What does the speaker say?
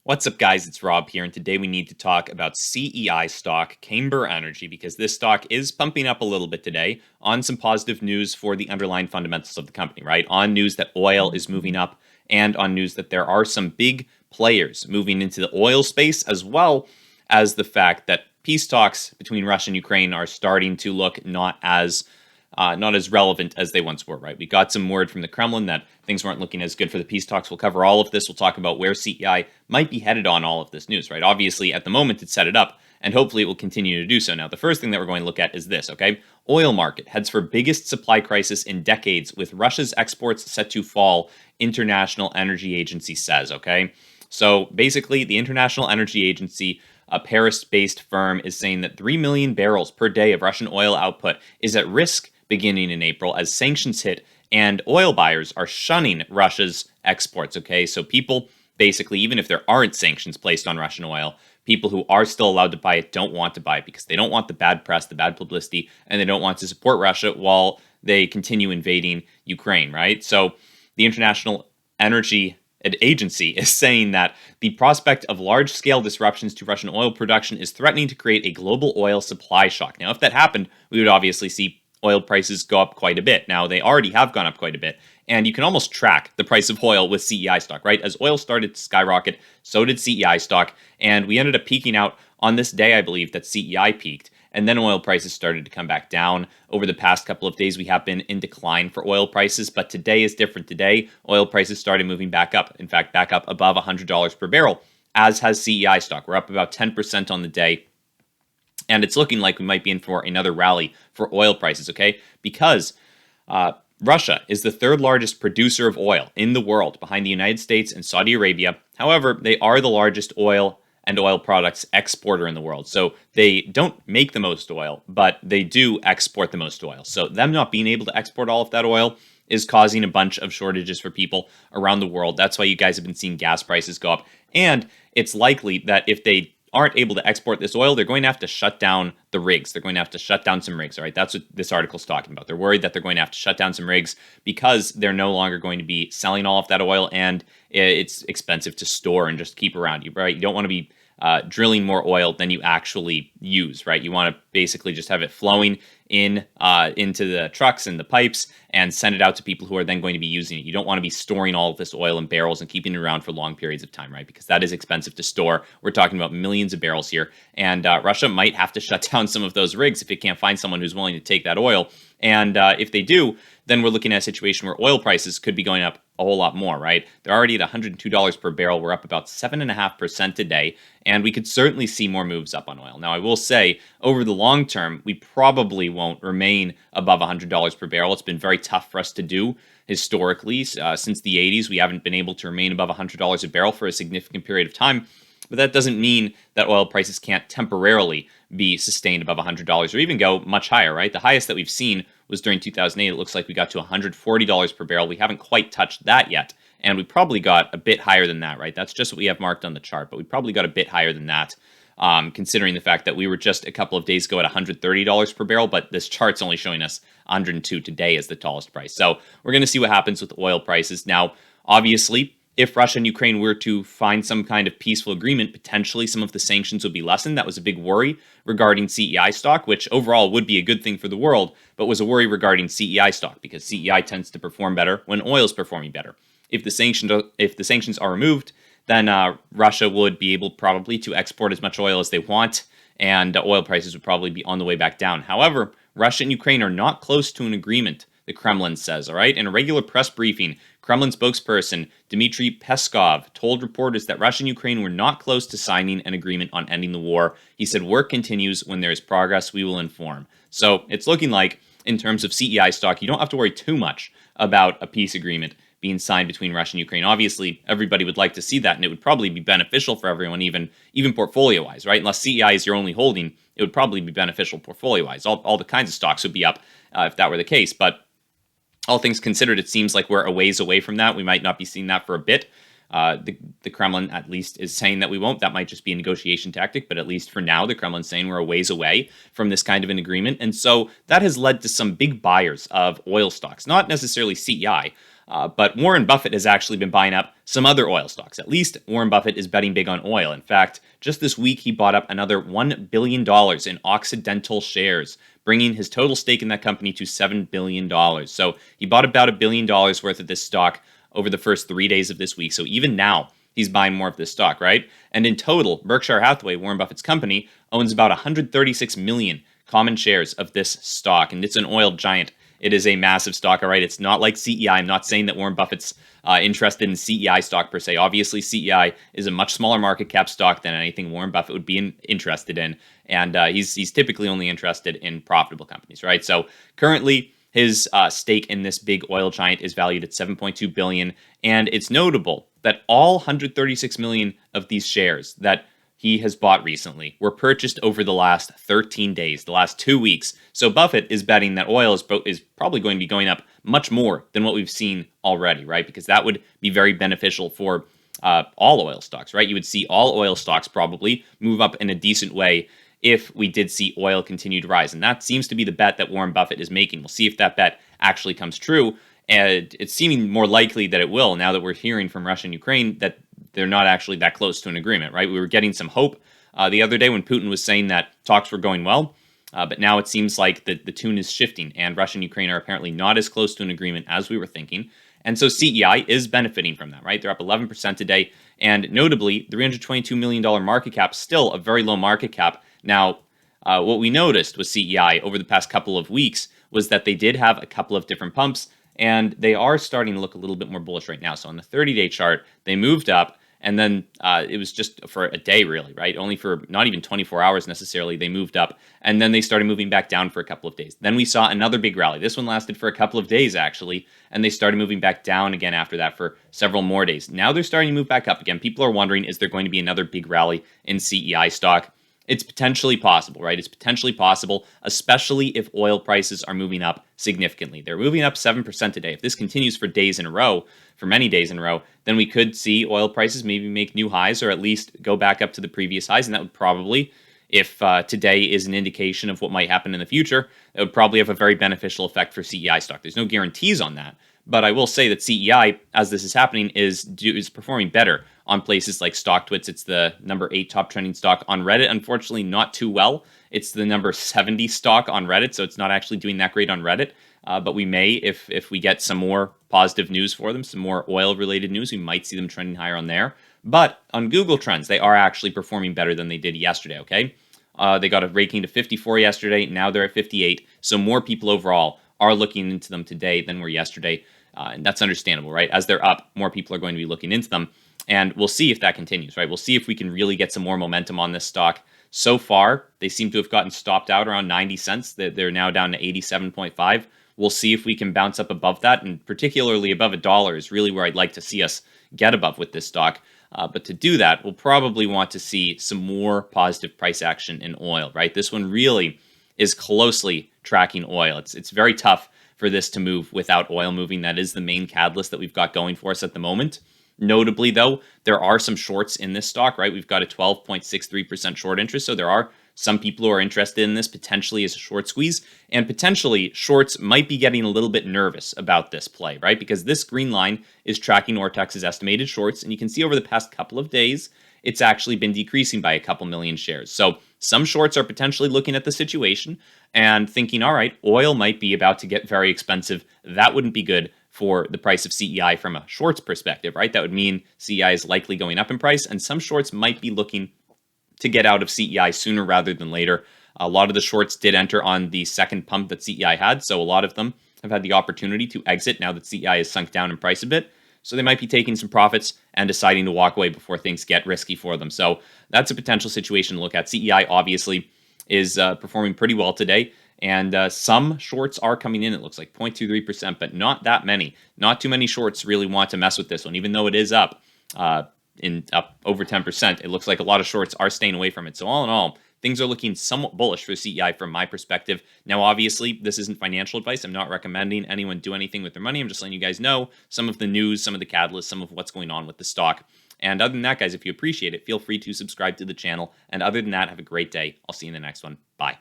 What's up, guys? It's Rob here, and today we need to talk about CEI stock, Camber Energy, because this stock is pumping up a little bit today on some positive news for the underlying fundamentals of the company, right? On news that oil is moving up, and on news that there are some big players moving into the oil space, as well as the fact that peace talks between Russia and Ukraine are starting to look not as relevant as they once were, right? We got some word from the Kremlin that things weren't looking as good for the peace talks. We'll cover all of this. We'll talk about where CEI might be headed on all of this news, right? Obviously, at the moment, it's set it up, and hopefully it will continue to do so. Now, the first thing that we're going to look at is this, okay? Oil market heads for biggest supply crisis in decades, with Russia's exports set to fall, International Energy Agency says, okay? So basically, the International Energy Agency, a Paris-based firm, is saying that 3 million barrels per day of Russian oil output is at risk beginning in April as sanctions hit and oil buyers are shunning Russia's exports, okay? So people basically, even if there aren't sanctions placed on Russian oil, people who are still allowed to buy it don't want to buy it because they don't want the bad press, the bad publicity, and they don't want to support Russia while they continue invading Ukraine, right? So the International Energy Agency is saying that the prospect of large-scale disruptions to Russian oil production is threatening to create a global oil supply shock. Now, if that happened, we would obviously see oil prices go up quite a bit. Now, they already have gone up quite a bit, and you can almost track the price of oil with CEI stock, right? As oil started to skyrocket, so did CEI stock, and we ended up peaking out on this day, I believe, that CEI peaked, and then oil prices started to come back down. Over the past couple of days, we have been in decline for oil prices, but today is different. Today, oil prices started moving back up, in fact, back up above $100 per barrel, as has CEI stock. We're up about 10% on the day. And it's looking like we might be in for another rally for oil prices, okay? Because Russia is the third largest producer of oil in the world behind the United States and Saudi Arabia. However, they are the largest oil and oil products exporter in the world. So they don't make the most oil, but they do export the most oil. So them not being able to export all of that oil is causing a bunch of shortages for people around the world. That's why you guys have been seeing gas prices go up. And it's likely that if they aren't able to export this oil, they're going to have to shut down the rigs. They're going to have to shut down some rigs, all right? That's what this article's talking about. They're worried that they're going to have to shut down some rigs because they're no longer going to be selling all of that oil, and it's expensive to store and just keep around you, right? You don't want to be drilling more oil than you actually use, right? You want to basically just have it flowing into the trucks and the pipes and send it out to people who are then going to be using it. You don't want to be storing all of this oil in barrels and keeping it around for long periods of time, right? Because that is expensive to store. We're talking about millions of barrels here, and Russia might have to shut down some of those rigs if it can't find someone who's willing to take that oil. And if they do, then we're looking at a situation where oil prices could be going up a whole lot more, right? They're already at $102 per barrel. We're up about 7.5% today, and we could certainly see more moves up on oil. Now, I will say, over the long term, we probably won't remain above $100 per barrel. It's been very tough for us to do historically. Since the 80s, we haven't been able to remain above $100 a barrel for a significant period of time. But that doesn't mean that oil prices can't temporarily be sustained above $100 or even go much higher, right? The highest that we've seen was during 2008. It looks like we got to $140 per barrel. We haven't quite touched that yet. And we probably got a bit higher than that, right? That's just what we have marked on the chart, but we probably got a bit higher than that, considering the fact that we were just a couple of days ago at $130 per barrel, but this chart's only showing us 102 today as the tallest price. So we're going to see what happens with oil prices. Now, obviously, if Russia and Ukraine were to find some kind of peaceful agreement, potentially some of the sanctions would be lessened. That was a big worry regarding CEI stock, which overall would be a good thing for the world, but was a worry regarding CEI stock because CEI tends to perform better when oil is performing better. If the sanctions are removed, then Russia would be able probably to export as much oil as they want, and oil prices would probably be on the way back down. However, Russia and Ukraine are not close to an agreement, the Kremlin says, all right? In a regular press briefing, Kremlin spokesperson Dmitry Peskov told reporters that Russia and Ukraine were not close to signing an agreement on ending the war. He said, "Work continues. When there is progress, we will inform." So it's looking like, in terms of CEI stock, you don't have to worry too much about a peace agreement being signed between Russia and Ukraine. Obviously, everybody would like to see that, and it would probably be beneficial for everyone, even portfolio-wise, right? Unless CEI is your only holding, it would probably be beneficial portfolio-wise. All the kinds of stocks would be up if that were the case, but all things considered, it seems like we're a ways away from that. We might not be seeing that for a bit. The Kremlin, at least, is saying that we won't. That might just be a negotiation tactic, but at least for now, the Kremlin's saying we're a ways away from this kind of an agreement. And so that has led to some big buyers of oil stocks, not necessarily CEI, But Warren Buffett has actually been buying up some other oil stocks. At least Warren Buffett is betting big on oil. In fact, just this week, he bought up another $1 billion in Occidental shares, bringing his total stake in that company to $7 billion. So he bought about $1 billion worth of this stock over the first 3 days of this week. So even now, he's buying more of this stock, right? And in total, Berkshire Hathaway, Warren Buffett's company, owns about 136 million common shares of this stock, and it's an oil giant. It is a massive stock, all right? It's not like CEI. I'm not saying that Warren Buffett's interested in CEI stock per se. Obviously, CEI is a much smaller market cap stock than anything Warren Buffett would be interested in, and he's typically only interested in profitable companies, right? So currently, his stake in this big oil giant is valued at $7.2 billion, and it's notable that all 136 million of these shares that he has bought recently were purchased over the last 13 days, the last 2 weeks. So Buffett is betting that oil is probably going to be going up much more than what we've seen already, right? Because that would be very beneficial for all oil stocks, right? You would see all oil stocks probably move up in a decent way if we did see oil continue to rise. And that seems to be the bet that Warren Buffett is making. We'll see if that bet actually comes true. And it's seeming more likely that it will now that we're hearing from Russia and Ukraine that they're not actually that close to an agreement, right? We were getting some hope the other day when Putin was saying that talks were going well, but now it seems like the tune is shifting, and Russia and Ukraine are apparently not as close to an agreement as we were thinking. And so CEI is benefiting from that, right? They're up 11% today, and notably, the $322 million market cap, still a very low market cap. Now, what we noticed with CEI over the past couple of weeks was that they did have a couple of different pumps, and they are starting to look a little bit more bullish right now. So on the 30-day chart, they moved up, and then it was just for a day, really, right? Only for not even 24 hours necessarily, they moved up, and then they started moving back down for a couple of days. Then we saw another big rally. This one lasted for a couple of days, actually, and they started moving back down again after that for several more days. Now they're starting to move back up again. People are wondering, is there going to be another big rally in CEI stock? It's potentially possible, right? It's potentially possible, especially if oil prices are moving up significantly. They're moving up 7% today. If this continues for days in a row, for many days in a row, then we could see oil prices maybe make new highs or at least go back up to the previous highs. And that would probably, if today is an indication of what might happen in the future, it would probably have a very beneficial effect for CEI stock. There's no guarantees on that. But I will say that CEI, as this is happening, is performing better on places like StockTwits. It's the number 8 top trending stock on Reddit. Unfortunately, not too well. It's the number 70 stock on Reddit, so it's not actually doing that great on Reddit. But we may, if we get some more positive news for them, some more oil-related news, we might see them trending higher on there. But on Google Trends, they are actually performing better than they did yesterday, okay? They got a ranking to 54 yesterday. Now they're at 58. So more people overall are looking into them today than were yesterday. And that's understandable, right? As they're up, more people are going to be looking into them. And we'll see if that continues, right? We'll see if we can really get some more momentum on this stock. So far, they seem to have gotten stopped out around 90 cents. They're now down to 87.5. We'll see if we can bounce up above that, and particularly above $1 is really where I'd like to see us get above with this stock. But to do that, we'll probably want to see some more positive price action in oil, right? This one really is closely tracking oil. It's very tough for this to move without oil moving. That is the main catalyst that we've got going for us at the moment. Notably, though, there are some shorts in this stock, right? We've got a 12.63% short interest, so there are some people who are interested in this potentially as a short squeeze, and potentially shorts might be getting a little bit nervous about this play, right? Because this green line is tracking Ortex's estimated shorts, and you can see over the past couple of days, it's actually been decreasing by a couple million shares. So some shorts are potentially looking at the situation and thinking, all right, oil might be about to get very expensive. That wouldn't be good for the price of CEI from a shorts perspective, right? That would mean CEI is likely going up in price, and some shorts might be looking to get out of CEI sooner rather than later. A lot of the shorts did enter on the second pump that CEI had, so a lot of them have had the opportunity to exit now that CEI has sunk down in price a bit. So they might be taking some profits and deciding to walk away before things get risky for them. So that's a potential situation to look at. CEI obviously is performing pretty well today, and some shorts are coming in. It looks like 0.23%, but not that many. Not too many shorts really want to mess with this one, even though it is up up over 10%. It looks like a lot of shorts are staying away from it. So all in all, things are looking somewhat bullish for CEI from my perspective. Now, obviously, this isn't financial advice. I'm not recommending anyone do anything with their money. I'm just letting you guys know some of the news, some of the catalysts, some of what's going on with the stock. And other than that, guys, if you appreciate it, feel free to subscribe to the channel. And other than that, have a great day. I'll see you in the next one. Bye.